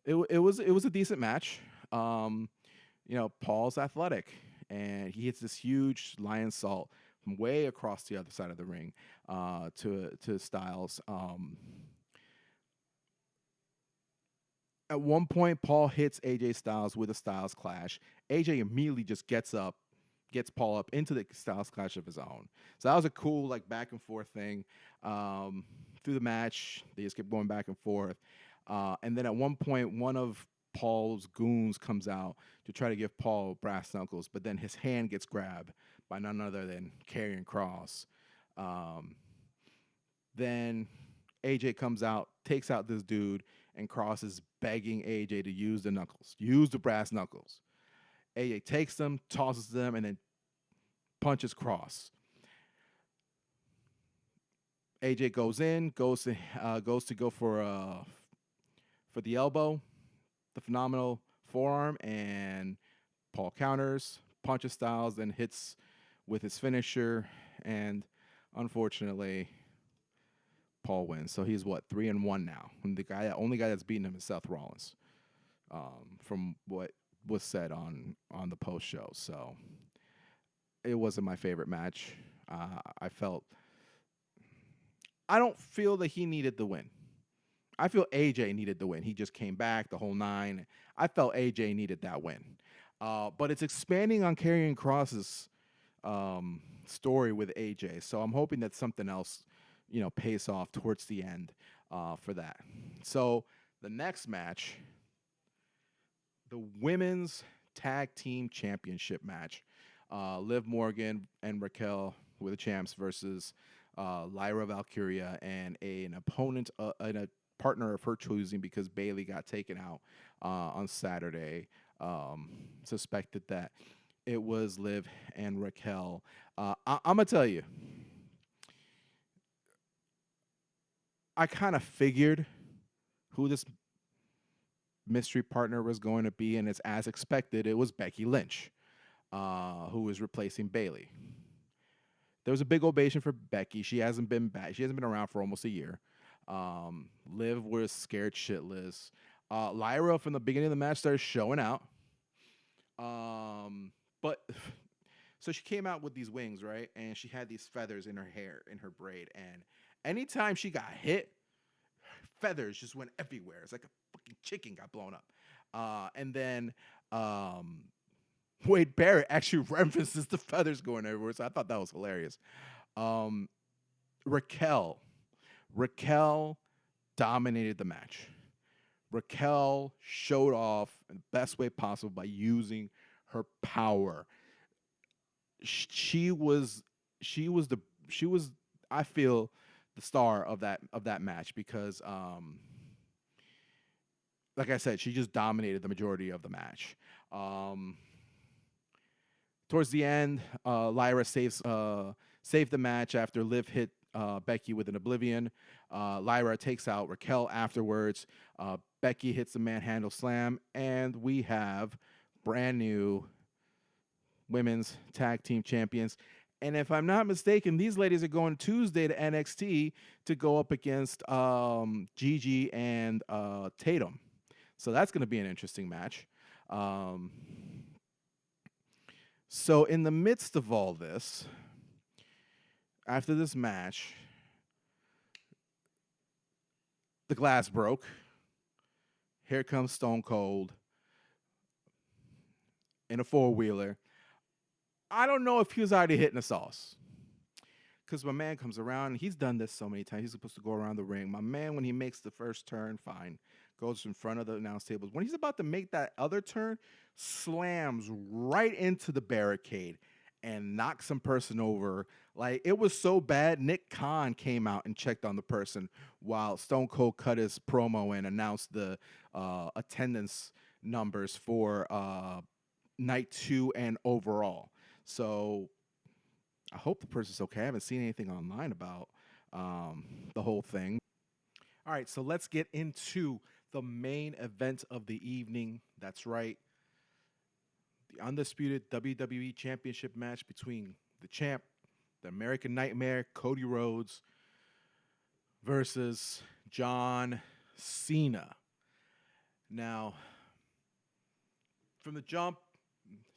[SPEAKER 1] it was a decent match. Paul's athletic, and he hits this huge lion salt from way across the other side of the ring to Styles. At one point, Paul hits AJ Styles with a Styles Clash. AJ immediately just gets up, gets Paul up into the Styles Clash of his own. So that was a cool back and forth thing through the match. They just kept going back and forth. And then at one point, one of Paul's goons comes out to try to give Paul brass knuckles, but then his hand gets grabbed by none other than Karrion Kross. Then AJ comes out, takes out this dude, and Kross is begging AJ to use the brass knuckles. AJ takes them, tosses them, and then punches Kross. AJ goes to go for the elbow, the phenomenal forearm, and Paul counters, punches Styles, then hits with his finisher, and unfortunately, Paul wins. So he's 3-1 now. And the only guy that's beaten him is Seth Rollins, from what was said on the post show. So it wasn't my favorite match. I don't feel that he needed the win. I feel AJ needed the win. He just came back the whole 9. I felt AJ needed that win. But it's expanding on Karrion Kross's story with AJ. So I'm hoping that something else, pays off towards the end for that. So the next match, the Women's Tag Team Championship match. Liv Morgan and Raquel were the champs versus Lyra Valkyria and an opponent and a partner of her choosing because Bayley got taken out on Saturday. Suspected that it was Liv and Raquel. I'm going to tell you, I kind of figured who this mystery partner was going to be, and it's as expected, it was Becky Lynch, who was replacing Bayley. There was a big ovation for Becky. She hasn't been back. She hasn't been around for almost a year. Liv was scared shitless. Lyra from the beginning of the match started showing out. But So she came out with these wings, right? And she had these feathers in her hair, in her braid. And anytime she got hit, feathers just went everywhere. It's like a fucking chicken got blown up. And then um, Wade Barrett actually references the feathers going everywhere. So I thought that was hilarious. Um, Raquel. Raquel dominated the match. Raquel showed off in the best way possible by using her power. She was she was the she was I feel the star of that match because like I said, she just dominated the majority of the match. Um, Towards the end, Lyra saved the match after Liv hit Becky with an Oblivion. Lyra takes out Raquel afterwards. Becky hits the manhandle slam, and we have brand new women's tag team champions. And if I'm not mistaken, these ladies are going Tuesday to NXT to go up against Gigi and Tatum. So that's going to be an interesting match. Um, so in the midst of all this, after this match, the glass broke. Here comes Stone Cold in a four-wheeler. I don't know if he was already hitting the sauce. Because my man comes around, he's done this so many times. He's supposed to go around the ring. My man, when he makes the first turn, fine, goes in front of the announce tables. When he's about to make that other turn, slams right into the barricade and knocks some person over. Like, it was so bad, Nick Khan came out and checked on the person while Stone Cold cut his promo and announced the attendance numbers for night 2 and overall. So I hope the person's okay. I haven't seen anything online about the whole thing. All right, so let's get into the main event of the evening. That's right, the undisputed WWE Championship match between the champ, the American Nightmare, Cody Rhodes, versus John Cena. Now, from the jump,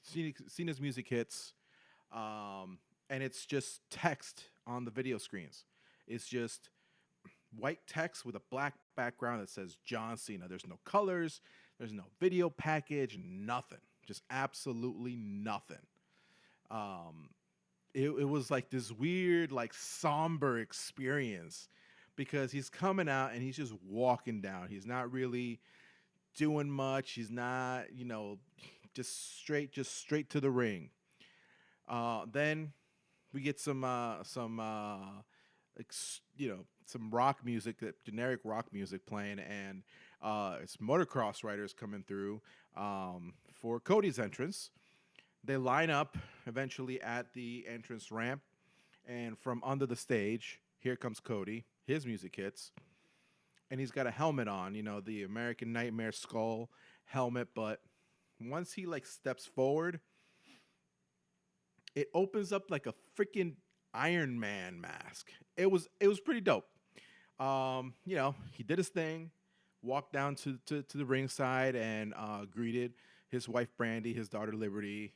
[SPEAKER 1] Cena's music hits. And it's just text on the video screens. It's just white text with a black background that says John Cena. There's no colors, there's no video package, nothing. Just absolutely nothing. It was like this weird, like somber experience because he's coming out and he's just walking down. He's not really doing much. He's not, just straight to the ring. Then we get some some rock music, that generic rock music playing, and it's motocross riders coming through for Cody's entrance. They line up eventually at the entrance ramp, and from under the stage, here comes Cody. His music hits, and he's got a helmet on, the American Nightmare skull helmet. But once he steps forward, it opens up like a freaking Iron Man mask. It was pretty dope. He did his thing, walked down to the ringside and greeted his wife Brandy, his daughter Liberty,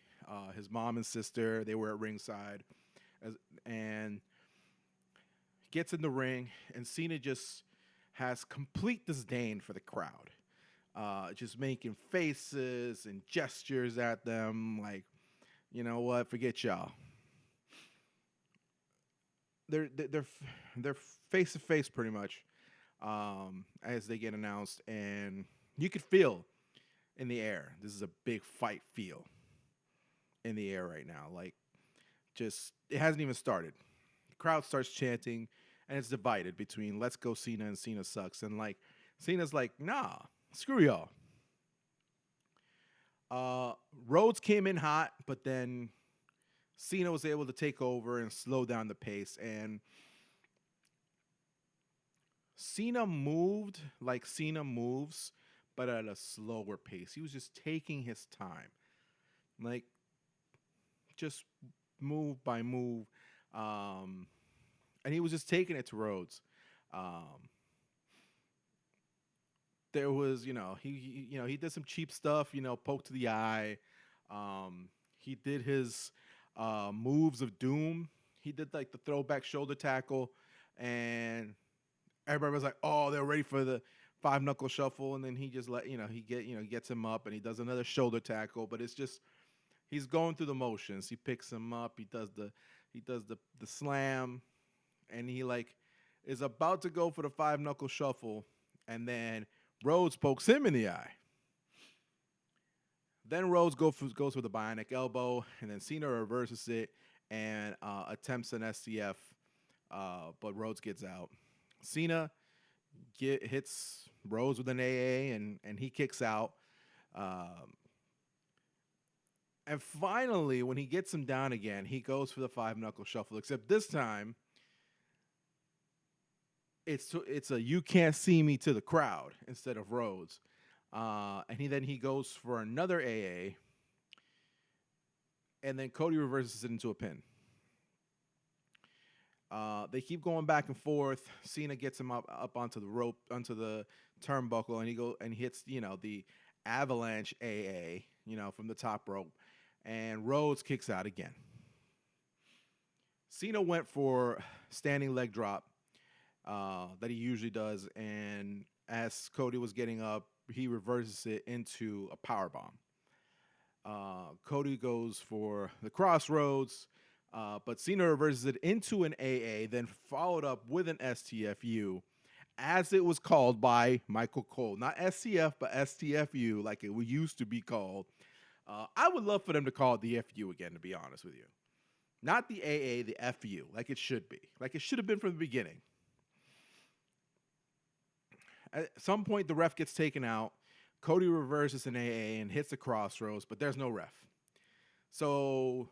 [SPEAKER 1] his mom and sister. They were at ringside, and gets in the ring, and Cena just has complete disdain for the crowd, just making faces and gestures at them, like, you know what, forget y'all. They're face to face pretty much as they get announced, and you could feel in the air. This is a big fight feel in the air right now. Like, just it hasn't even started. The crowd starts chanting, and it's divided between "Let's go Cena" and "Cena sucks." And Cena's like, "Nah, screw y'all." Rhodes came in hot, but then Cena was able to take over and slow down the pace, and Cena moved like Cena moves, but at a slower pace. He was just taking his time, like just move by move, and he was just taking it to Rhodes. Um, there was, he did some cheap stuff, poke to the eye. He did his moves of doom. He did like the throwback shoulder tackle, and everybody was like, "Oh, they're ready for the five knuckle shuffle." And then he just gets him up, and he does another shoulder tackle. But it's just he's going through the motions. He picks him up. He does the slam, and he like is about to go for the five knuckle shuffle, and then Rhodes pokes him in the eye. Then Rhodes goes for the bionic elbow, and then Cena reverses it and attempts an STF, but Rhodes gets out. Cena hits Rhodes with an AA, and he kicks out. Um, and finally, when he gets him down again, he goes for the five knuckle shuffle. Except this time, it's a "you can't see me" to the crowd instead of Rhodes. And he goes for another AA, and then Cody reverses it into a pin. They keep going back and forth. Cena gets him up onto the rope, onto the turnbuckle, and he hits the avalanche AA, from the top rope, and Rhodes kicks out again. Cena went for standing leg drop that he usually does, and as Cody was getting up, he reverses it into a power bomb. Cody goes for the crossroads, but Cena reverses it into an AA, then followed up with an STFU, as it was called by Michael Cole. Not STF, but STFU, like it used to be called. I would love for them to call it the FU again, to be honest with you. Not the AA, the FU, like it should be. Like it should have been from the beginning. At some point, the ref gets taken out. Cody reverses an AA and hits the crossroads, but there's no ref. So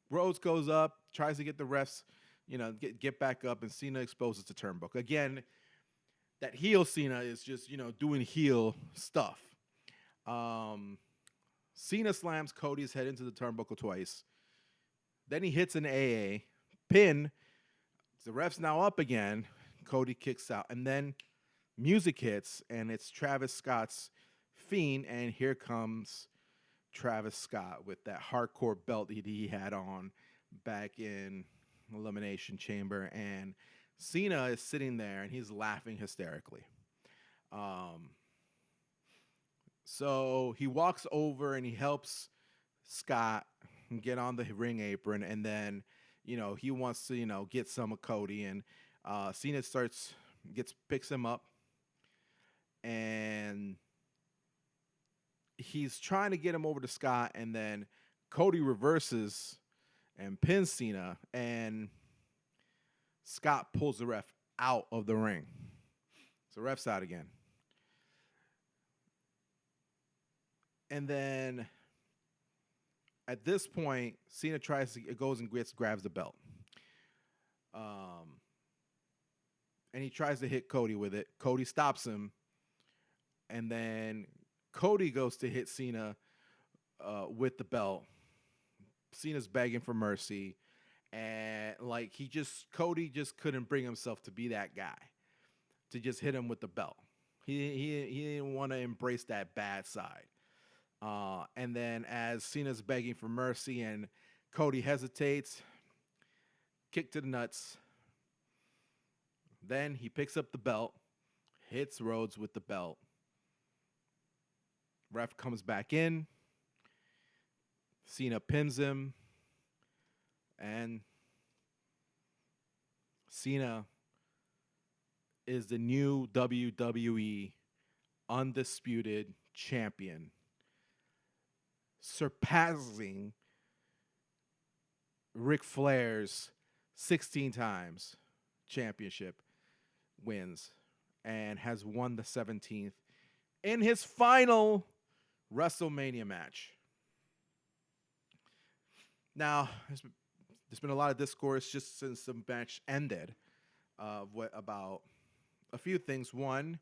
[SPEAKER 1] Rhodes goes up, tries to get the refs, get back up, and Cena exposes the turnbuckle. Again, that heel Cena is just, doing heel stuff. Cena slams Cody's head into the turnbuckle twice. Then he hits an AA, pin. The ref's now up again. Cody kicks out. And then music hits, and it's Travis Scott's Fiend, and here comes Travis Scott with that hardcore belt that he had on back in Elimination Chamber, and Cena is sitting there, and he's laughing hysterically. So he walks over, and he helps Scott get on the ring apron, and then, he wants to, get some of Cody, and Cena picks him up, and he's trying to get him over to Scott, and then Cody reverses and pins Cena, and Scott pulls the ref out of the ring. So ref's out again. And then at this point, Cena goes and grabs the belt. And he tries to hit Cody with it. Cody stops him. And then Cody goes to hit Cena with the belt. Cena's begging for mercy. And Cody just couldn't bring himself to be that guy, to just hit him with the belt. He didn't want to embrace that bad side. And then as Cena's begging for mercy and Cody hesitates, kick to the nuts. Then he picks up the belt, hits Rhodes with the belt. Ref comes back in. Cena pins him. And Cena is the new WWE undisputed champion, surpassing Ric Flair's 16 times championship wins, and has won the 17th in his final WrestleMania match. Now, there's been a lot of discourse just since the match ended about a few things. One,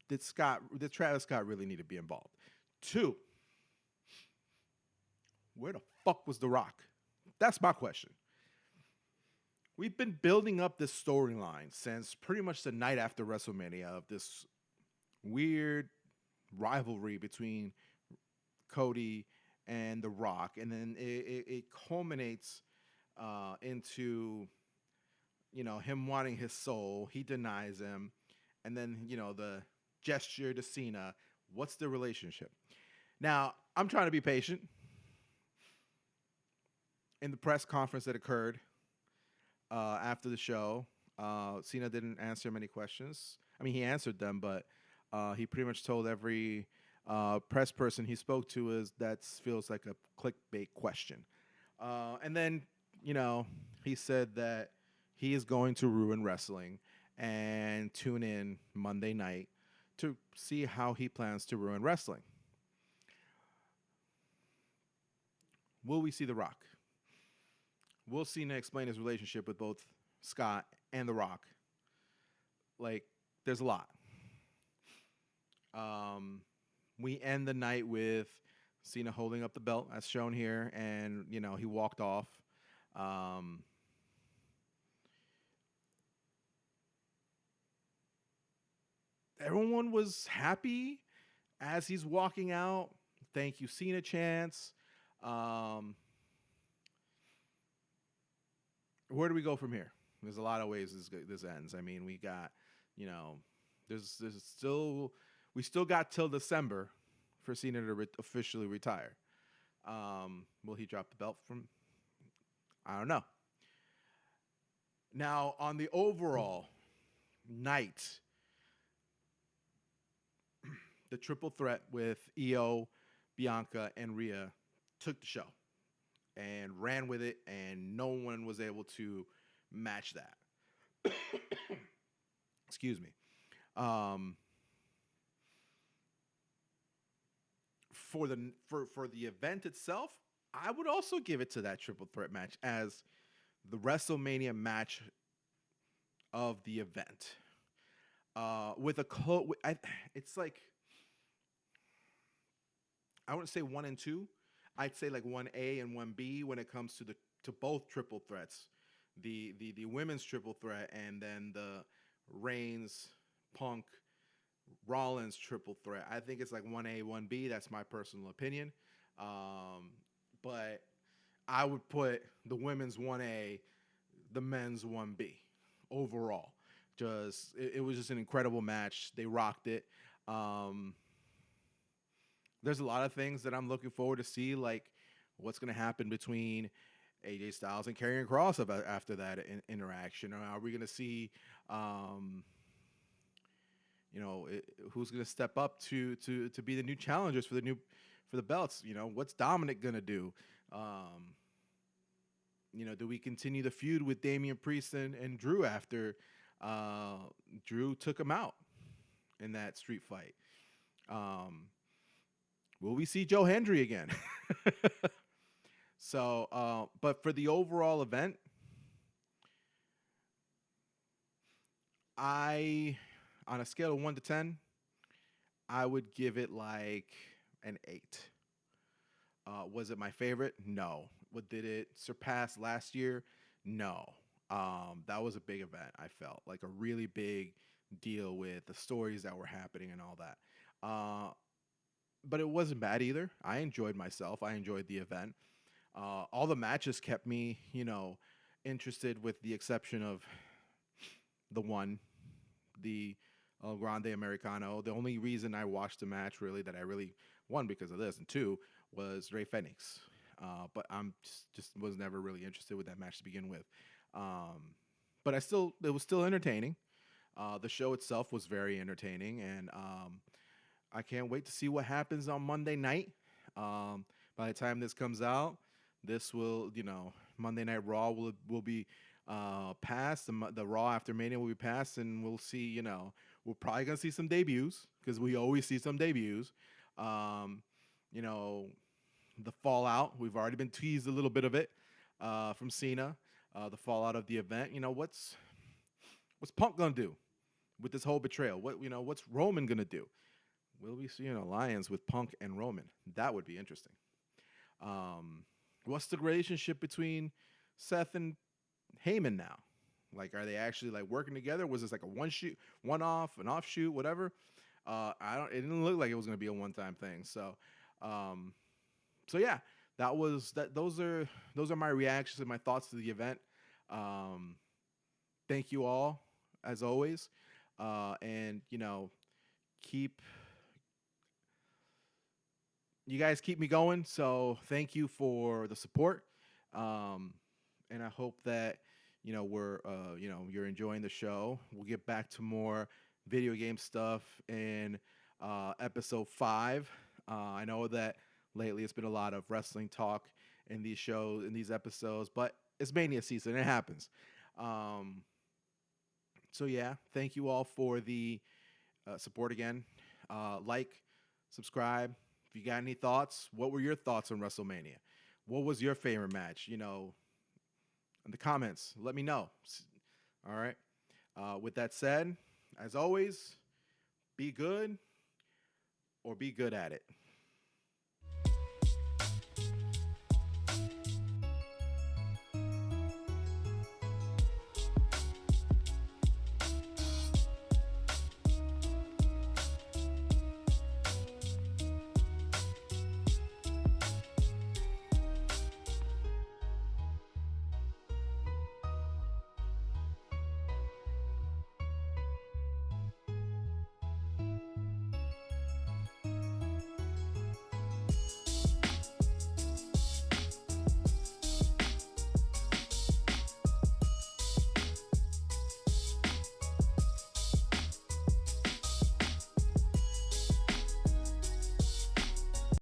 [SPEAKER 1] did Travis Scott really need to be involved? Two, where the fuck was The Rock? That's my question. We've been building up this storyline since pretty much the night after WrestleMania of this weird rivalry between Cody and The Rock, and then it culminates into him wanting his soul. He denies him, and then the gesture to Cena. What's the relationship? Now I'm trying to be patient. In the press conference that occurred after the show, Cena didn't answer many questions. I mean, he answered them, but he pretty much told every press person he spoke to is that feels like a clickbait question. And then, you know, he said that he is going to ruin wrestling and tune in Monday night to see how he plans to ruin wrestling. Will we see The Rock? Will Cena explain his relationship with both Scott and The Rock? Like, there's a lot. Um, we end the night with Cena holding up the belt, as shown here, and he walked off. Um, Everyone was happy as he's walking out. Thank you, Cena chants. Um, where do we go from here? There's a lot of ways this ends. I mean, we got, you know, there's still we still got till December for Cena to officially retire. Will he drop the belt from? I don't know. Now on the overall night, the triple threat with Io, Bianca, and Rhea took the show and ran with it, and no one was able to match that. Excuse me. Um, for the event itself, I would also give it to that triple threat match as the WrestleMania match of the event. With a it's like I wouldn't say 1 and 2. I'd say like 1A and 1B when it comes to both triple threats, the women's triple threat, and then the Reigns, Punk, Rollins triple threat. I think it's like 1A, 1B. That's my personal opinion. But I would put the women's 1A, the men's 1B overall. It was just an incredible match. They rocked it. Um, there's a lot of things that I'm looking forward to see, like what's going to happen between AJ Styles and Karrion Kross after that interaction. Or are we going to see, who's going to step up to be the new challengers for the belts? What's Dominic going to do? Do we continue the feud with Damian Priest and Drew after Drew took him out in that street fight? Will we see Joe Hendry again? So, but for the overall event, on a scale of 1 to 10, I would give it like an 8. Was it my favorite? No. Did it surpass last year? No. That was a big event. I felt like a really big deal with the stories that were happening and all that. But it wasn't bad either. I enjoyed myself. I enjoyed the event. All the matches kept me, interested, with the exception of the Grande Americano. The only reason I watched the match really that I really won because of this, and two was Rey Fenix. But I'm just was never really interested with that match to begin with. But it was still entertaining. The show itself was very entertaining, and I can't wait to see what happens on Monday night. By the time this comes out, this will, Monday Night Raw will be passed. The Raw after Mania will be passed, and we'll see, we're probably going to see some debuts because we always see some debuts. You know, the fallout, we've already been teased a little bit of it from Cena, the fallout of the event. What's Punk going to do with this whole betrayal? What's Roman going to do? Will we see an alliance with Punk and Roman? That would be interesting. What's the relationship between Seth and Heyman now? Like, are they actually like working together? Was this like a one off, an offshoot, whatever? I don't. It didn't look like it was going to be a one-time thing. Um, so yeah, that was that. Those are my reactions and my thoughts to the event. Um, Thank you all as always, and keep you guys keep me going. So thank you for the support, um, and I hope that you're enjoying the show. We'll get back to more video game stuff in episode 5. I know that lately it's been a lot of wrestling talk in these shows in these episodes, but it's Mania season. It happens. Um, so yeah, thank you all for the support again. Like, subscribe. If you got any thoughts, what were your thoughts on WrestleMania? What was your favorite match? In the comments, let me know. All right. With that said, as always, be good or be good at it.